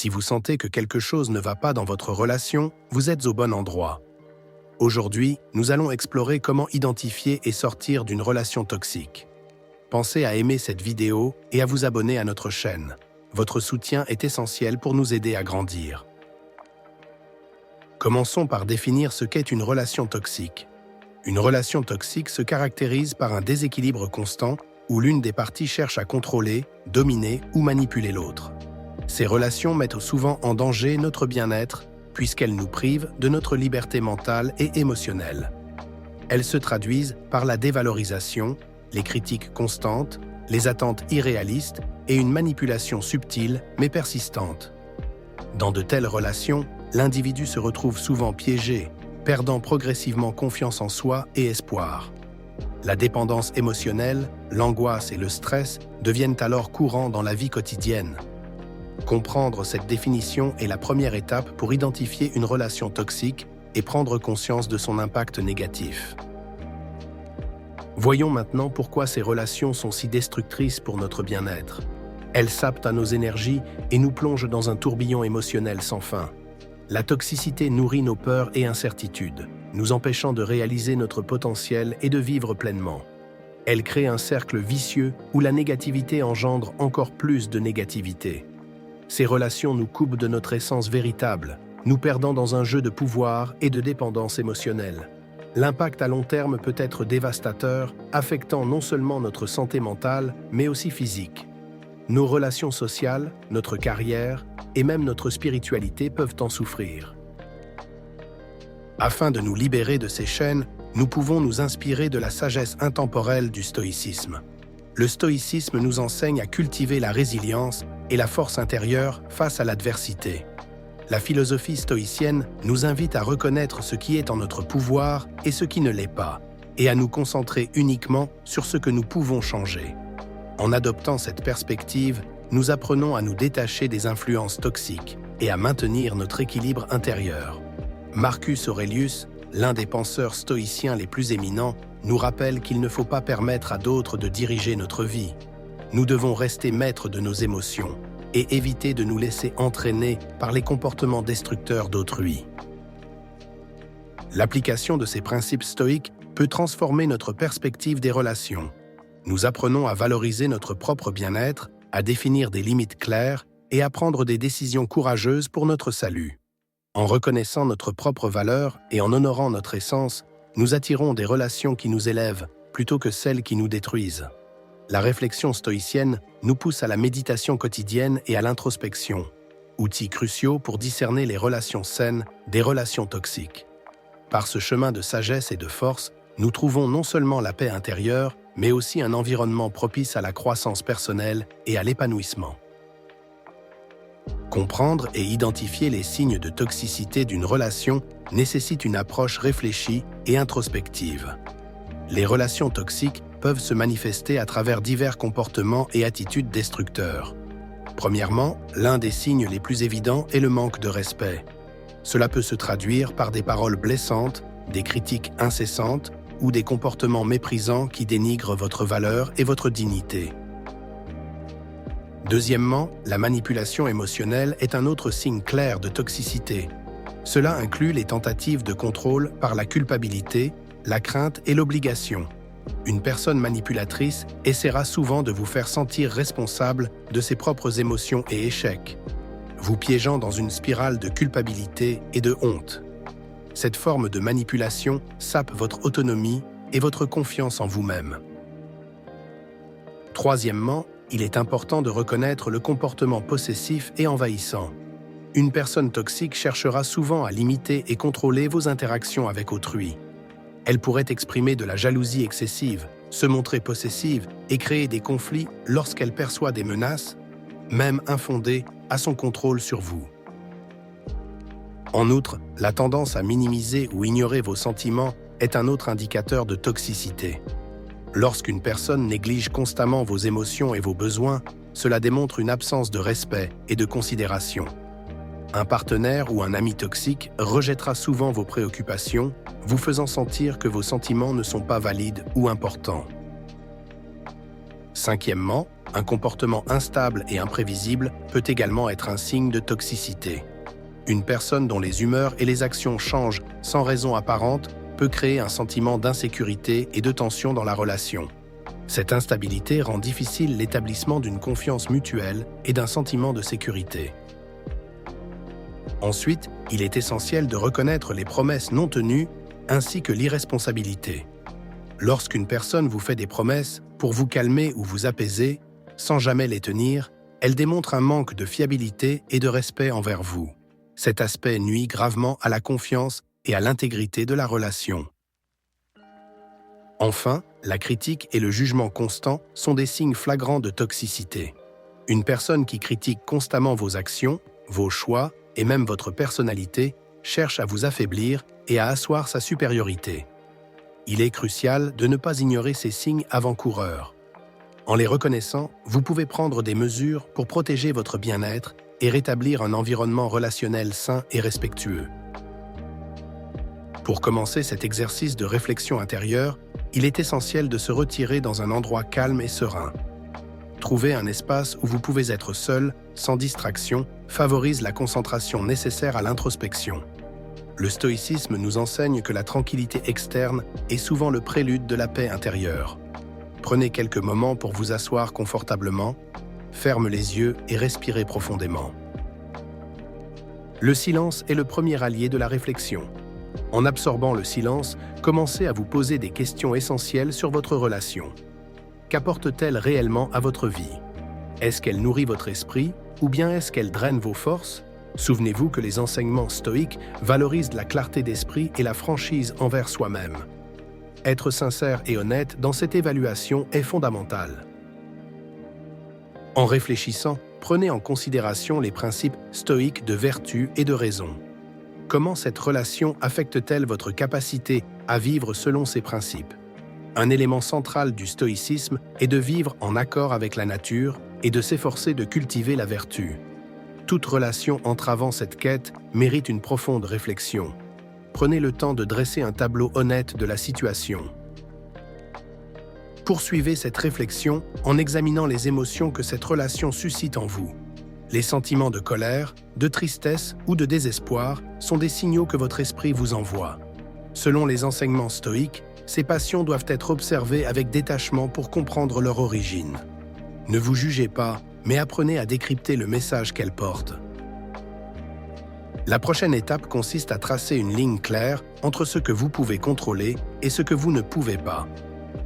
Si vous sentez que quelque chose ne va pas dans votre relation, vous êtes au bon endroit. Aujourd'hui, nous allons explorer comment identifier et sortir d'une relation toxique. Pensez à aimer cette vidéo et à vous abonner à notre chaîne. Votre soutien est essentiel pour nous aider à grandir. Commençons par définir ce qu'est une relation toxique. Une relation toxique se caractérise par un déséquilibre constant où l'une des parties cherche à contrôler, dominer ou manipuler l'autre. Ces relations mettent souvent en danger notre bien-être puisqu'elles nous privent de notre liberté mentale et émotionnelle. Elles se traduisent par la dévalorisation, les critiques constantes, les attentes irréalistes et une manipulation subtile mais persistante. Dans de telles relations, l'individu se retrouve souvent piégé, perdant progressivement confiance en soi et espoir. La dépendance émotionnelle, l'angoisse et le stress deviennent alors courants dans la vie quotidienne. Comprendre cette définition est la première étape pour identifier une relation toxique et prendre conscience de son impact négatif. Voyons maintenant pourquoi ces relations sont si destructrices pour notre bien-être. Elles sapent à nos énergies et nous plongent dans un tourbillon émotionnel sans fin. La toxicité nourrit nos peurs et incertitudes, nous empêchant de réaliser notre potentiel et de vivre pleinement. Elle crée un cercle vicieux où la négativité engendre encore plus de négativité. Ces relations nous coupent de notre essence véritable, nous perdant dans un jeu de pouvoir et de dépendance émotionnelle. L'impact à long terme peut être dévastateur, affectant non seulement notre santé mentale, mais aussi physique. Nos relations sociales, notre carrière et même notre spiritualité peuvent en souffrir. Afin de nous libérer de ces chaînes, nous pouvons nous inspirer de la sagesse intemporelle du stoïcisme. Le stoïcisme nous enseigne à cultiver la résilience et la force intérieure face à l'adversité. La philosophie stoïcienne nous invite à reconnaître ce qui est en notre pouvoir et ce qui ne l'est pas, et à nous concentrer uniquement sur ce que nous pouvons changer. En adoptant cette perspective, nous apprenons à nous détacher des influences toxiques et à maintenir notre équilibre intérieur. Marcus Aurelius, l'un des penseurs stoïciens les plus éminents, nous rappelle qu'il ne faut pas permettre à d'autres de diriger notre vie. Nous devons rester maîtres de nos émotions et éviter de nous laisser entraîner par les comportements destructeurs d'autrui. L'application de ces principes stoïques peut transformer notre perspective des relations. Nous apprenons à valoriser notre propre bien-être, à définir des limites claires et à prendre des décisions courageuses pour notre salut. En reconnaissant notre propre valeur et en honorant notre essence, nous attirons des relations qui nous élèvent plutôt que celles qui nous détruisent. La réflexion stoïcienne nous pousse à la méditation quotidienne et à l'introspection, outils cruciaux pour discerner les relations saines des relations toxiques. Par ce chemin de sagesse et de force, nous trouvons non seulement la paix intérieure, mais aussi un environnement propice à la croissance personnelle et à l'épanouissement. Comprendre et identifier les signes de toxicité d'une relation nécessite une approche réfléchie et introspective. Les relations toxiques peuvent se manifester à travers divers comportements et attitudes destructeurs. Premièrement, l'un des signes les plus évidents est le manque de respect. Cela peut se traduire par des paroles blessantes, des critiques incessantes ou des comportements méprisants qui dénigrent votre valeur et votre dignité. Deuxièmement, la manipulation émotionnelle est un autre signe clair de toxicité. Cela inclut les tentatives de contrôle par la culpabilité, la crainte et l'obligation. Une personne manipulatrice essaiera souvent de vous faire sentir responsable de ses propres émotions et échecs, vous piégeant dans une spirale de culpabilité et de honte. Cette forme de manipulation sape votre autonomie et votre confiance en vous-même. Troisièmement, il est important de reconnaître le comportement possessif et envahissant. Une personne toxique cherchera souvent à limiter et contrôler vos interactions avec autrui. Elle pourrait exprimer de la jalousie excessive, se montrer possessive et créer des conflits lorsqu'elle perçoit des menaces, même infondées, à son contrôle sur vous. En outre, la tendance à minimiser ou ignorer vos sentiments est un autre indicateur de toxicité. Lorsqu'une personne néglige constamment vos émotions et vos besoins, cela démontre une absence de respect et de considération. Un partenaire ou un ami toxique rejettera souvent vos préoccupations, vous faisant sentir que vos sentiments ne sont pas valides ou importants. Cinquièmement, Un comportement instable et imprévisible peut également être un signe de toxicité. Une personne dont les humeurs et les actions changent sans raison apparente peut créer un sentiment d'insécurité et de tension dans la relation. Cette instabilité rend difficile l'établissement d'une confiance mutuelle et d'un sentiment de sécurité. Ensuite, il est essentiel de reconnaître les promesses non tenues ainsi que l'irresponsabilité. Lorsqu'une personne vous fait des promesses pour vous calmer ou vous apaiser, sans jamais les tenir, elle démontre un manque de fiabilité et de respect envers vous. Cet aspect nuit gravement à la confiance et à l'intégrité de la relation. Enfin, la critique et le jugement constant sont des signes flagrants de toxicité. Une personne qui critique constamment vos actions, vos choix et même votre personnalité cherche à vous affaiblir et à asseoir sa supériorité. Il est crucial de ne pas ignorer ces signes avant-coureurs. En les reconnaissant, vous pouvez prendre des mesures pour protéger votre bien-être et rétablir un environnement relationnel sain et respectueux. Pour commencer cet exercice de réflexion intérieure, il est essentiel de se retirer dans un endroit calme et serein. Trouver un espace où vous pouvez être seul, sans distraction, favorise la concentration nécessaire à l'introspection. Le stoïcisme nous enseigne que la tranquillité externe est souvent le prélude de la paix intérieure. Prenez quelques moments pour vous asseoir confortablement, fermez les yeux et respirez profondément. Le silence est le premier allié de la réflexion. En absorbant le silence, commencez à vous poser des questions essentielles sur votre relation. Qu'apporte-t-elle réellement à votre vie? Est-ce qu'elle nourrit votre esprit ou bien est-ce qu'elle draine vos forces? Souvenez-vous que les enseignements stoïques valorisent la clarté d'esprit et la franchise envers soi-même. Être sincère et honnête dans cette évaluation est fondamental. En réfléchissant, prenez en considération les principes stoïques de vertu et de raison. Comment cette relation affecte-t-elle votre capacité à vivre selon ces principes? Un élément central du stoïcisme est de vivre en accord avec la nature et de s'efforcer de cultiver la vertu. Toute relation entravant cette quête mérite une profonde réflexion. Prenez le temps de dresser un tableau honnête de la situation. Poursuivez cette réflexion en examinant les émotions que cette relation suscite en vous. Les sentiments de colère, de tristesse ou de désespoir sont des signaux que votre esprit vous envoie. Selon les enseignements stoïques, ces passions doivent être observées avec détachement pour comprendre leur origine. Ne vous jugez pas, mais apprenez à décrypter le message qu'elles portent. La prochaine étape consiste à tracer une ligne claire entre ce que vous pouvez contrôler et ce que vous ne pouvez pas.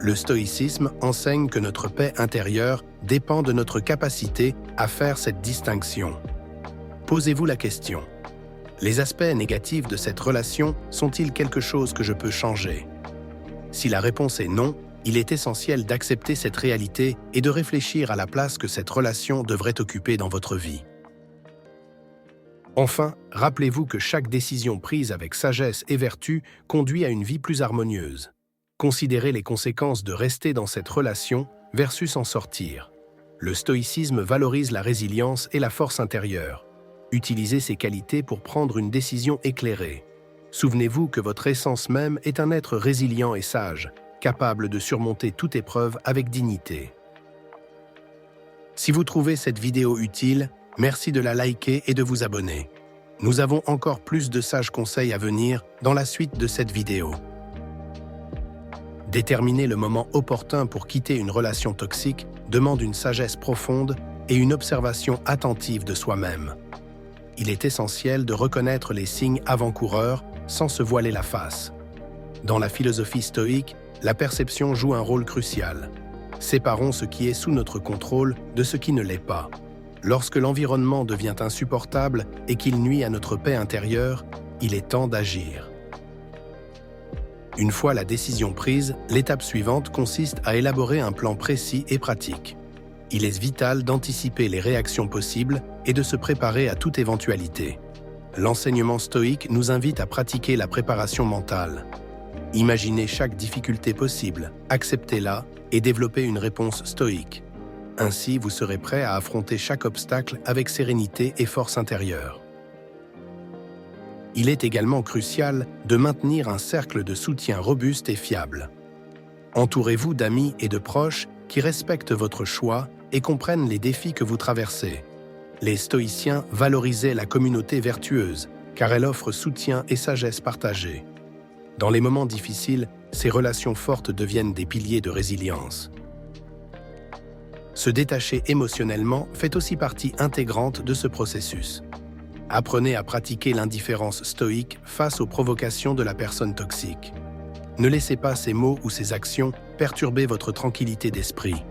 Le stoïcisme enseigne que notre paix intérieure dépend de notre capacité à faire cette distinction. Posez-vous la question. Les aspects négatifs de cette relation sont-ils quelque chose que je peux changer? Si la réponse est non, il est essentiel d'accepter cette réalité et de réfléchir à la place que cette relation devrait occuper dans votre vie. Enfin, rappelez-vous que chaque décision prise avec sagesse et vertu conduit à une vie plus harmonieuse. Considérez les conséquences de rester dans cette relation versus en sortir. Le stoïcisme valorise la résilience et la force intérieure. Utilisez ces qualités pour prendre une décision éclairée. Souvenez-vous que votre essence même est un être résilient et sage, capable de surmonter toute épreuve avec dignité. Si vous trouvez cette vidéo utile, merci de la liker et de vous abonner. Nous avons encore plus de sages conseils à venir dans la suite de cette vidéo. Déterminer le moment opportun pour quitter une relation toxique demande une sagesse profonde et une observation attentive de soi-même. Il est essentiel de reconnaître les signes avant-coureurs sans se voiler la face. Dans la philosophie stoïque, la perception joue un rôle crucial. Séparons ce qui est sous notre contrôle de ce qui ne l'est pas. Lorsque l'environnement devient insupportable et qu'il nuit à notre paix intérieure, il est temps d'agir. Une fois la décision prise, l'étape suivante consiste à élaborer un plan précis et pratique. Il est vital d'anticiper les réactions possibles et de se préparer à toute éventualité. L'enseignement stoïque nous invite à pratiquer la préparation mentale. Imaginez chaque difficulté possible, acceptez-la et développez une réponse stoïque. Ainsi, vous serez prêt à affronter chaque obstacle avec sérénité et force intérieure. Il est également crucial de maintenir un cercle de soutien robuste et fiable. Entourez-vous d'amis et de proches qui respectent votre choix et comprennent les défis que vous traversez. Les stoïciens valorisaient la communauté vertueuse, car elle offre soutien et sagesse partagée. Dans les moments difficiles, ces relations fortes deviennent des piliers de résilience. Se détacher émotionnellement fait aussi partie intégrante de ce processus. Apprenez à pratiquer l'indifférence stoïque face aux provocations de la personne toxique. Ne laissez pas ses mots ou ses actions perturber votre tranquillité d'esprit.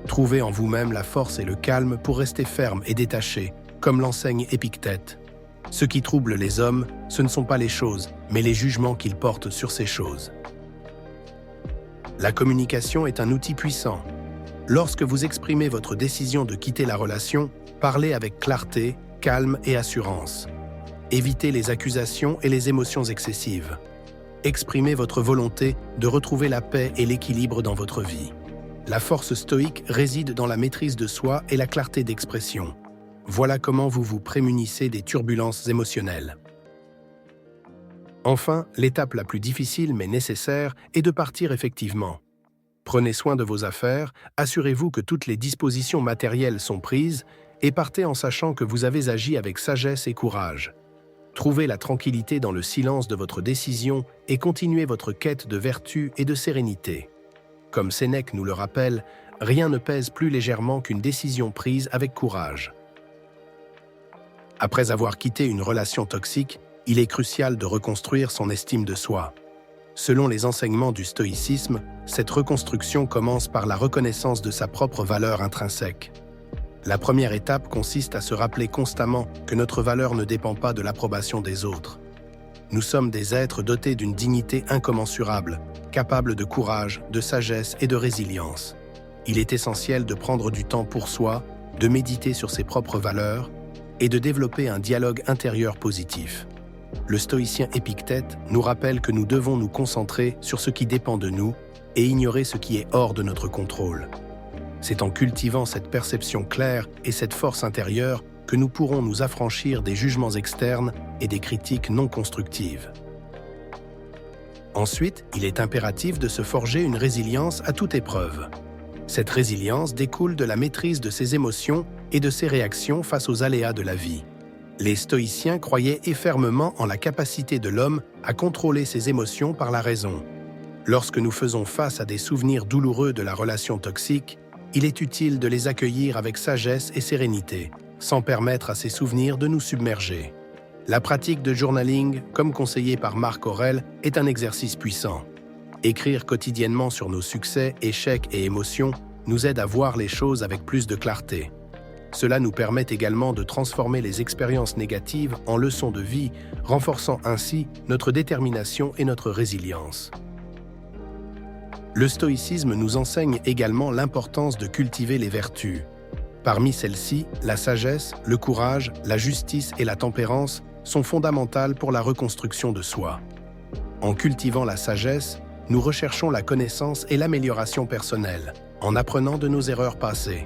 Trouvez en vous-même la force et le calme pour rester ferme et détaché, comme l'enseigne Épictète. Ce qui trouble les hommes, ce ne sont pas les choses, mais les jugements qu'ils portent sur ces choses. La communication est un outil puissant. Lorsque vous exprimez votre décision de quitter la relation, parlez avec clarté, calme et assurance. Évitez les accusations et les émotions excessives. Exprimez votre volonté de retrouver la paix et l'équilibre dans votre vie. La force stoïque réside dans la maîtrise de soi et la clarté d'expression. Voilà comment vous vous prémunissez des turbulences émotionnelles. Enfin, l'étape la plus difficile mais nécessaire est de partir effectivement. Prenez soin de vos affaires, assurez-vous que toutes les dispositions matérielles sont prises et partez en sachant que vous avez agi avec sagesse et courage. Trouvez la tranquillité dans le silence de votre décision et continuez votre quête de vertu et de sérénité. Comme Sénèque nous le rappelle, rien ne pèse plus légèrement qu'une décision prise avec courage. Après avoir quitté une relation toxique, il est crucial de reconstruire son estime de soi. Selon les enseignements du stoïcisme, cette reconstruction commence par la reconnaissance de sa propre valeur intrinsèque. La première étape consiste à se rappeler constamment que notre valeur ne dépend pas de l'approbation des autres. Nous sommes des êtres dotés d'une dignité incommensurable, capables de courage, de sagesse et de résilience. Il est essentiel de prendre du temps pour soi, de méditer sur ses propres valeurs et de développer un dialogue intérieur positif. Le stoïcien Épictète nous rappelle que nous devons nous concentrer sur ce qui dépend de nous et ignorer ce qui est hors de notre contrôle. C'est en cultivant cette perception claire et cette force intérieure que nous pourrons nous affranchir des jugements externes et des critiques non constructives. Ensuite, il est impératif de se forger une résilience à toute épreuve. Cette résilience découle de la maîtrise de ses émotions et de ses réactions face aux aléas de la vie. Les stoïciens croyaient fermement en la capacité de l'homme à contrôler ses émotions par la raison. Lorsque nous faisons face à des souvenirs douloureux de la relation toxique, il est utile de les accueillir avec sagesse et sérénité, sans permettre à ces souvenirs de nous submerger. La pratique de journaling, comme conseillé par Marc Aurèle, est un exercice puissant. Écrire quotidiennement sur nos succès, échecs et émotions nous aide à voir les choses avec plus de clarté. Cela nous permet également de transformer les expériences négatives en leçons de vie, renforçant ainsi notre détermination et notre résilience. Le stoïcisme nous enseigne également l'importance de cultiver les vertus. Parmi celles-ci, la sagesse, le courage, la justice et la tempérance sont fondamentales pour la reconstruction de soi. En cultivant la sagesse, nous recherchons la connaissance et l'amélioration personnelle, en apprenant de nos erreurs passées.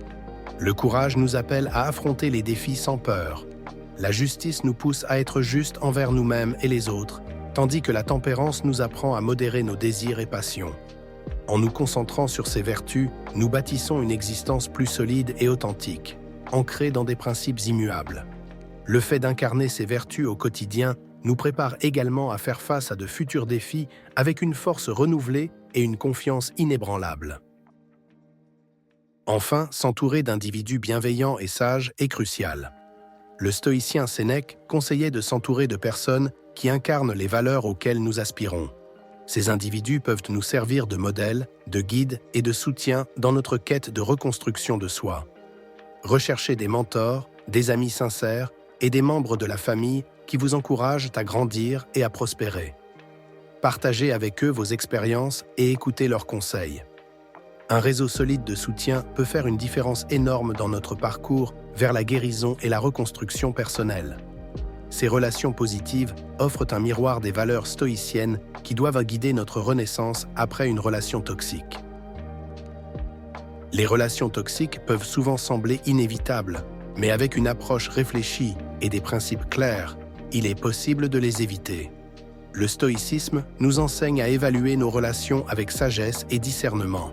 Le courage nous appelle à affronter les défis sans peur. La justice nous pousse à être justes envers nous-mêmes et les autres, tandis que la tempérance nous apprend à modérer nos désirs et passions. En nous concentrant sur ces vertus, nous bâtissons une existence plus solide et authentique, ancrée dans des principes immuables. Le fait d'incarner ces vertus au quotidien nous prépare également à faire face à de futurs défis avec une force renouvelée et une confiance inébranlable. Enfin, s'entourer d'individus bienveillants et sages est crucial. Le stoïcien Sénèque conseillait de s'entourer de personnes qui incarnent les valeurs auxquelles nous aspirons. Ces individus peuvent nous servir de modèles, de guides et de soutien dans notre quête de reconstruction de soi. Recherchez des mentors, des amis sincères et des membres de la famille qui vous encouragent à grandir et à prospérer. Partagez avec eux vos expériences et écoutez leurs conseils. Un réseau solide de soutien peut faire une différence énorme dans notre parcours vers la guérison et la reconstruction personnelle. Ces relations positives offrent un miroir des valeurs stoïciennes qui doivent guider notre renaissance après une relation toxique. Les relations toxiques peuvent souvent sembler inévitables, mais avec une approche réfléchie et des principes clairs, il est possible de les éviter. Le stoïcisme nous enseigne à évaluer nos relations avec sagesse et discernement.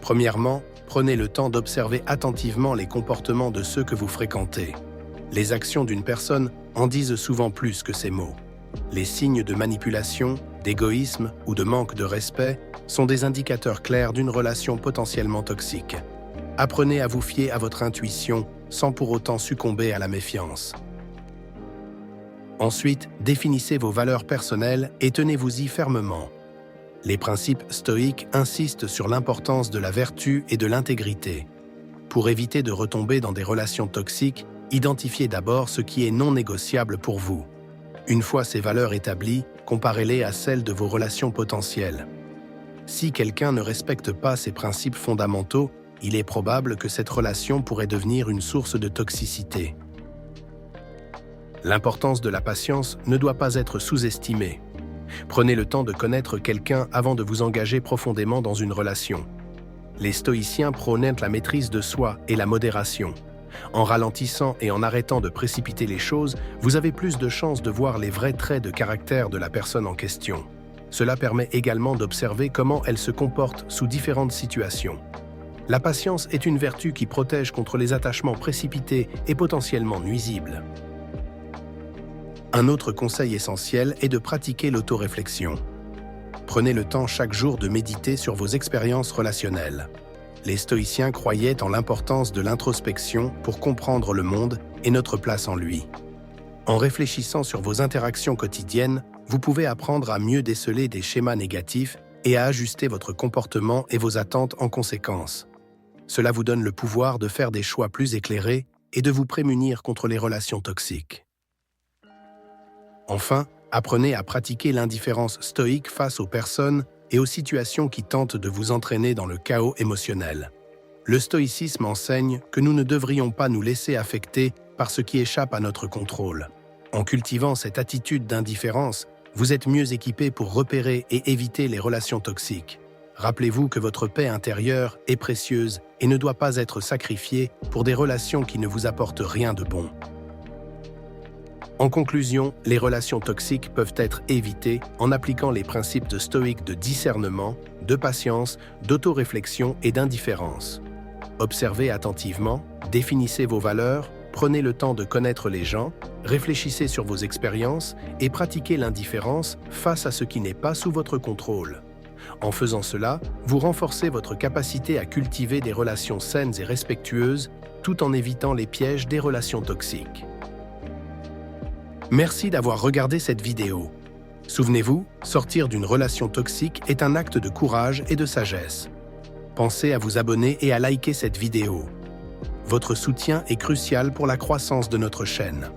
Premièrement, prenez le temps d'observer attentivement les comportements de ceux que vous fréquentez. Les actions d'une personne en disent souvent plus que ses mots. Les signes de manipulation, d'égoïsme ou de manque de respect sont des indicateurs clairs d'une relation potentiellement toxique. Apprenez à vous fier à votre intuition sans pour autant succomber à la méfiance. Ensuite, définissez vos valeurs personnelles et tenez-vous-y fermement. Les principes stoïques insistent sur l'importance de la vertu et de l'intégrité. Pour éviter de retomber dans des relations toxiques, identifiez d'abord ce qui est non négociable pour vous. Une fois ces valeurs établies, comparez-les à celles de vos relations potentielles. Si quelqu'un ne respecte pas ces principes fondamentaux, il est probable que cette relation pourrait devenir une source de toxicité. L'importance de la patience ne doit pas être sous-estimée. Prenez le temps de connaître quelqu'un avant de vous engager profondément dans une relation. Les stoïciens prônent la maîtrise de soi et la modération. En ralentissant et en arrêtant de précipiter les choses, vous avez plus de chances de voir les vrais traits de caractère de la personne en question. Cela permet également d'observer comment elle se comporte sous différentes situations. La patience est une vertu qui protège contre les attachements précipités et potentiellement nuisibles. Un autre conseil essentiel est de pratiquer l'autoréflexion. Prenez le temps chaque jour de méditer sur vos expériences relationnelles. Les stoïciens croyaient en l'importance de l'introspection pour comprendre le monde et notre place en lui. En réfléchissant sur vos interactions quotidiennes, vous pouvez apprendre à mieux déceler des schémas négatifs et à ajuster votre comportement et vos attentes en conséquence. Cela vous donne le pouvoir de faire des choix plus éclairés et de vous prémunir contre les relations toxiques. Enfin, apprenez à pratiquer l'indifférence stoïque face aux personnes et aux situations qui tentent de vous entraîner dans le chaos émotionnel. Le stoïcisme enseigne que nous ne devrions pas nous laisser affecter par ce qui échappe à notre contrôle. En cultivant cette attitude d'indifférence, vous êtes mieux équipé pour repérer et éviter les relations toxiques. Rappelez-vous que votre paix intérieure est précieuse et ne doit pas être sacrifiée pour des relations qui ne vous apportent rien de bon. En conclusion, les relations toxiques peuvent être évitées en appliquant les principes de stoïque de discernement, de patience, d'autoréflexion et d'indifférence. Observez attentivement, définissez vos valeurs, prenez le temps de connaître les gens, réfléchissez sur vos expériences et pratiquez l'indifférence face à ce qui n'est pas sous votre contrôle. En faisant cela, vous renforcez votre capacité à cultiver des relations saines et respectueuses, tout en évitant les pièges des relations toxiques. Merci d'avoir regardé cette vidéo. Souvenez-vous, sortir d'une relation toxique est un acte de courage et de sagesse. Pensez à vous abonner et à liker cette vidéo. Votre soutien est crucial pour la croissance de notre chaîne.